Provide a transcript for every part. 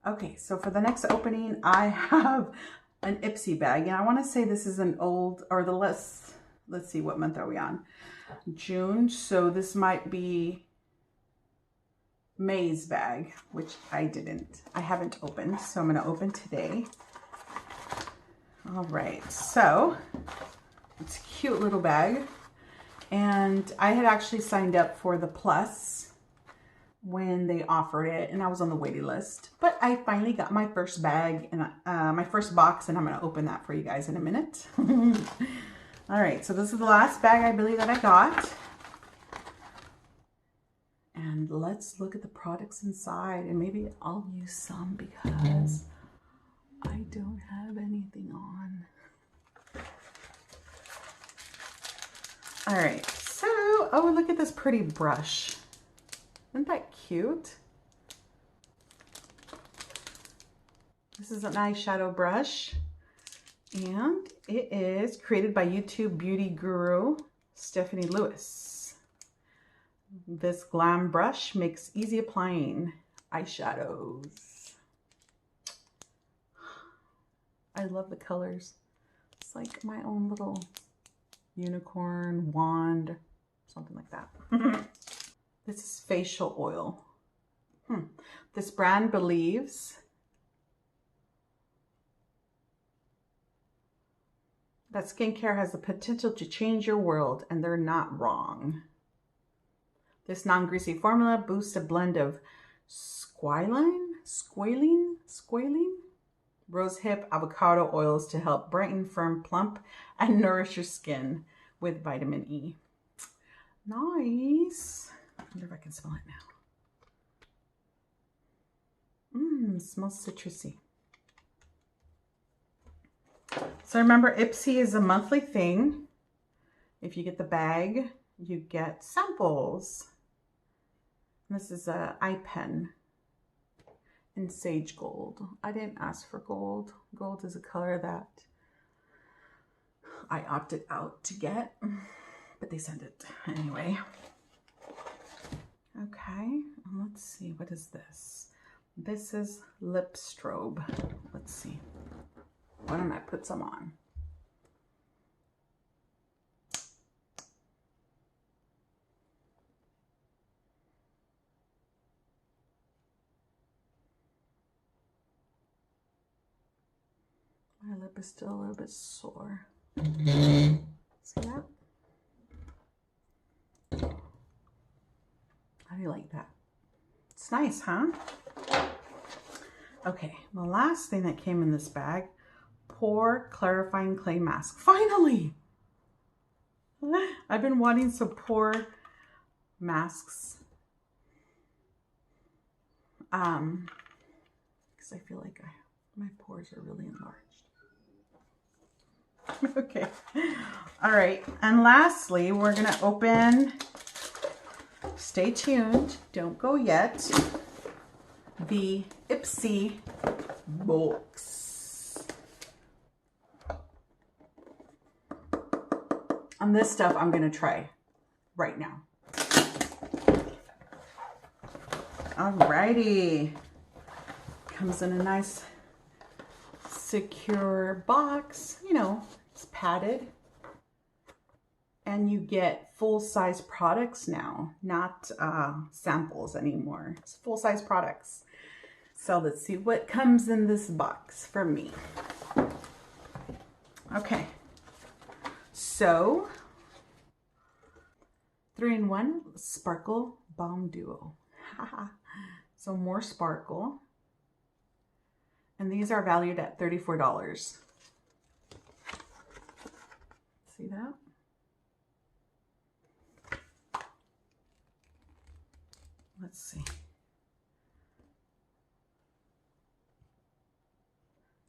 Okay, so for the next opening, I have an Ipsy bag. And I want to say this is an old, or let's see, what month are we on? June. So this might be May's bag, which I haven't opened. So I'm going to open today. All right, so it's a cute little bag. And I had actually signed up for the Plus when they offered it, and I was on the waiting list. But I finally got my first bag and my first box, and I'm going to open that for you guys in a minute. All right, so this is the last bag I believe that I got. And let's look at the products inside, and maybe I'll use some because I don't have anything on. All right, so, oh, look at this pretty brush. Isn't that cute? This is an eyeshadow brush, and it is created by YouTube beauty guru Stephanie Lewis. This Glam brush makes easy applying eyeshadows. I love the colors. It's like my own little unicorn wand, something like that. This is facial oil. This brand believes that skincare has the potential to change your world, and they're not wrong. This non-greasy formula boosts a blend of squalene, rosehip, avocado oils to help brighten, firm, plump, and nourish your skin with vitamin E. Nice. I wonder if I can smell it now. Smells citrusy. So remember, Ipsy is a monthly thing. If you get the bag, you get samples. This is a eye pen in sage gold. I didn't ask for gold. Gold is a color that I opted out to get, but they sent it anyway. Okay, let's see, what is this? This is lip strobe. Let's see. Why don't I put some on? My lip is still a little bit sore. See that? How do you like that? It's nice, huh? Okay, the last thing that came in this bag, Pore Clarifying Clay Mask. Finally! I've been wanting some pore masks. Because I feel like my pores are really enlarged. Okay. All right. And lastly, we're going to open, stay tuned, don't go yet, the Ipsy box. And this stuff I'm going to try right now. Alrighty. Comes in a nice secure box. You know, it's padded. And you get full-size products now, not samples anymore. It's full-size products. So let's see what comes in this box for me. Okay. So, 3-in-1 Sparkle Balm Duo. So more sparkle. And these are valued at $34. See that? Let's see.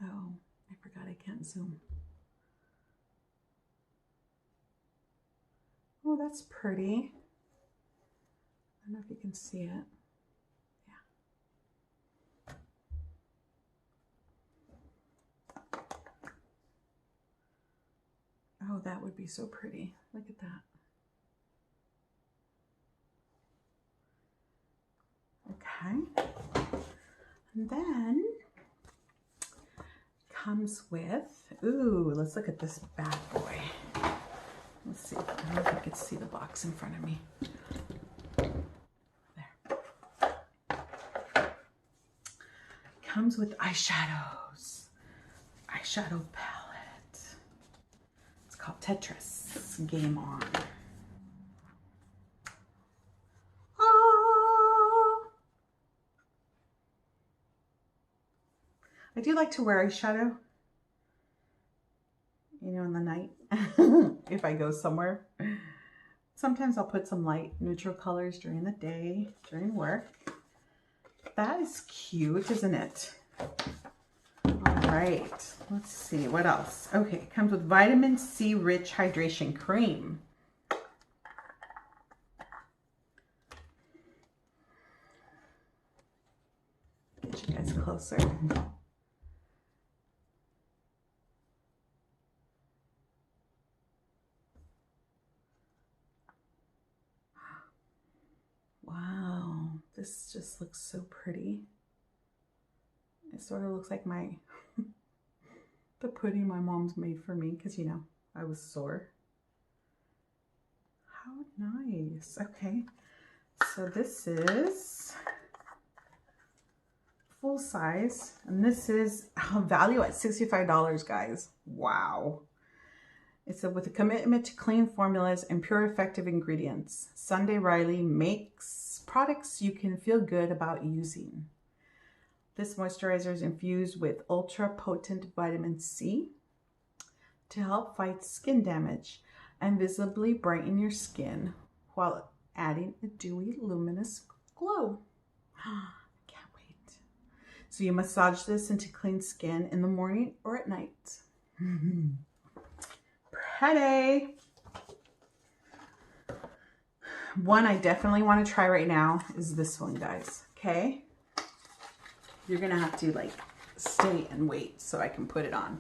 Oh, I forgot I can't zoom. Oh, that's pretty. I don't know if you can see it. Oh, that would be so pretty. Look at that. Okay. And then comes with, ooh, let's look at this bad boy. Let's see, I don't know if I can see the box in front of me. There. Comes with eyeshadows. Eyeshadow palette. It's called Tetris. Game On. I do like to wear eyeshadow, you know, in the night if I go somewhere. Sometimes I'll put some light neutral colors during the day, during work. That is cute, isn't it? All right, let's see what else. Okay, it comes with vitamin C rich hydration cream. Get you guys closer. Wow, this just looks so pretty. It sort of looks like my the pudding my mom's made for me because, you know, I was sore. How nice. Okay, so this is full size, and this is value at $65, guys. Wow. It's with a commitment to clean formulas and pure effective ingredients. Sunday Riley makes products you can feel good about using. This moisturizer is infused with ultra potent vitamin C to help fight skin damage and visibly brighten your skin while adding a dewy, luminous glow. I can't wait. So you massage this into clean skin in the morning or at night. Pretty. One I definitely want to try right now is this one, guys. Okay, you're gonna have to like stay and wait so I can put it on.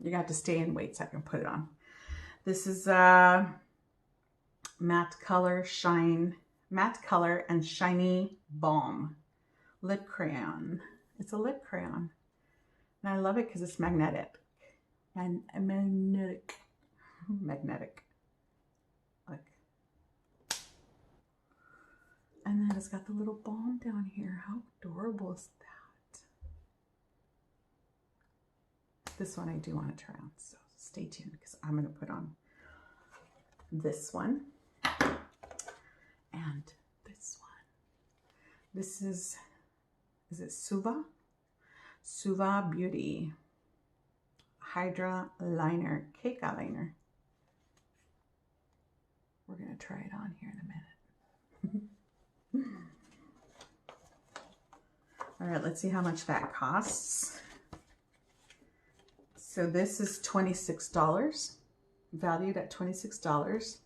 You're gonna have to stay and wait so I can put it on. This is matte color and shiny balm lip crayon. It's a lip crayon, and I love it because it's magnetic. And magnetic, like, and then it's got the little balm down here. How adorable is that? This one I do want to try on, so stay tuned because I'm going to put on this one and this one. This is it Suva Beauty Hydra Liner, Cake Eyeliner. We're going to try it on here in a minute. All right, let's see how much that costs. So this is $26, valued at $26.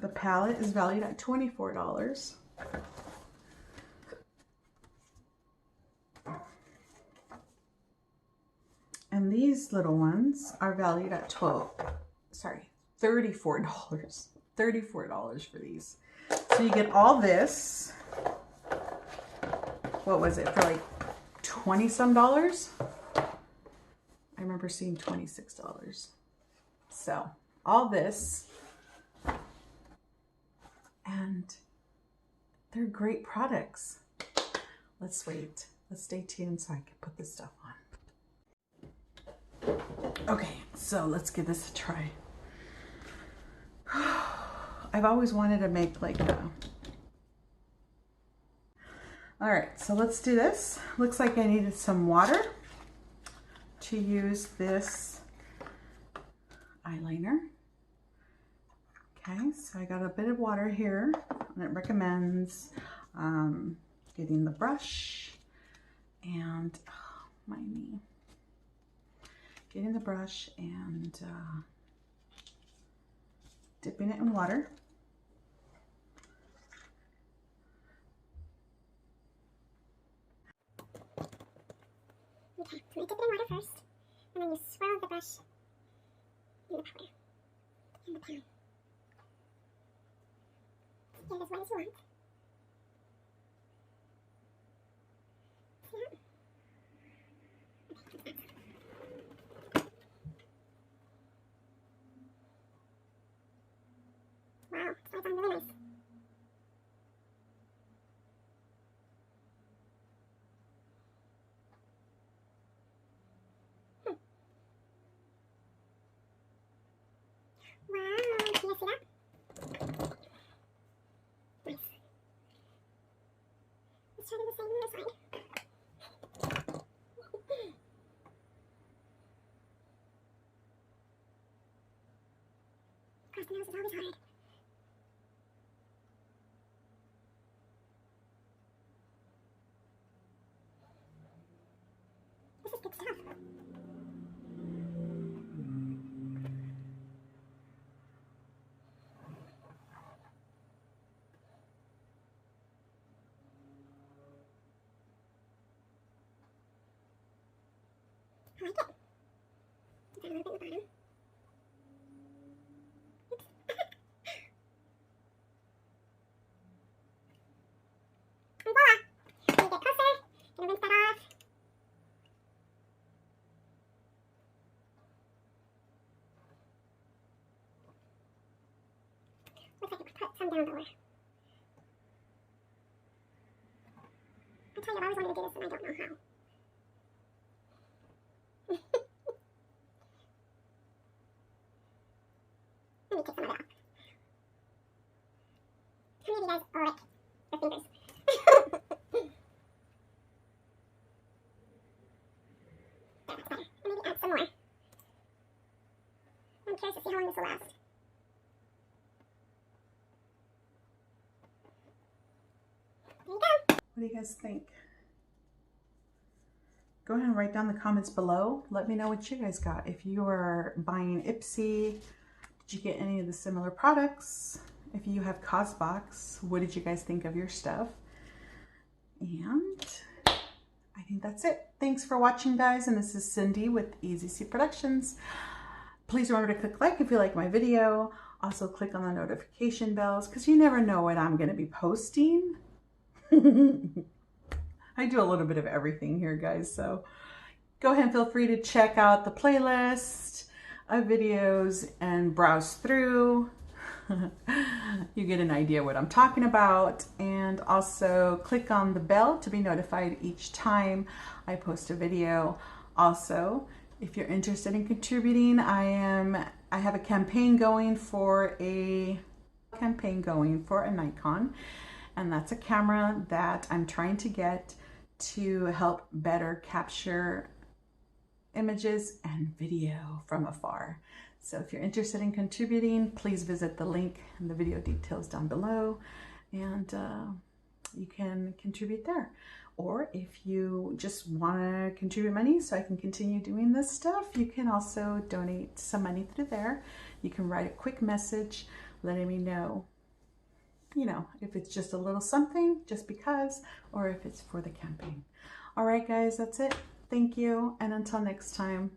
The palette is valued at $24. And these little ones are valued at $34. $34 for these. So you get all this. What was it, for like 20 some dollars? I remember seeing $26. So all this, and they're great products. Let's wait. Let's stay tuned so I can put this stuff on. Okay, so let's give this a try. I've always wanted to make like a... All right, so let's do this. Looks like I needed some water to use this eyeliner. Okay, so I got a bit of water here, and it recommends getting the brush and my knee. Getting the brush and dipping it in water. Okay, so I dip it in water first, and then you swirl the brush in the powder and the pan. Get it as wet as you want. see that? Nice. Let's try to do the same on this side. Cross the nose is always hard. This is good stuff. I like it. Put that a little bit in the bottom. Oops. And voila! Let me get closer. Gonna rinse that off. Looks like I put some down lower. I tell you, I've always wanted to do this and I don't know how. Let me take some of it off. How many of you guys lick your fingers? That's better. And maybe add some more. I'm curious to see how long this will last. There you go. What do you guys think? Go ahead and write down the comments below. Let me know what you guys got. If you are buying Ipsy, did you get any of the similar products? If you have Cosbox, what did you guys think of your stuff? And I think that's it. Thanks for watching, guys. And this is Cindy with Easy C Productions. Please remember to click like if you like my video. Also click on the notification bells because you never know what I'm going to be posting. I do a little bit of everything here, guys. So go ahead and feel free to check out the playlist of videos and browse through. You get an idea what I'm talking about. And also click on the bell to be notified each time I post a video. Also, if you're interested in contributing, I have a campaign going for a Nikon, and that's a camera that I'm trying to get to help better capture images and video from afar. So if you're interested in contributing, please visit the link in the video details down below, and you can contribute there. Or if you just want to contribute money so I can continue doing this stuff, you can also donate some money through there. You can write a quick message letting me know, you know, if it's just a little something just because, or if it's for the campaign. All right, guys, that's it. Thank you. And until next time.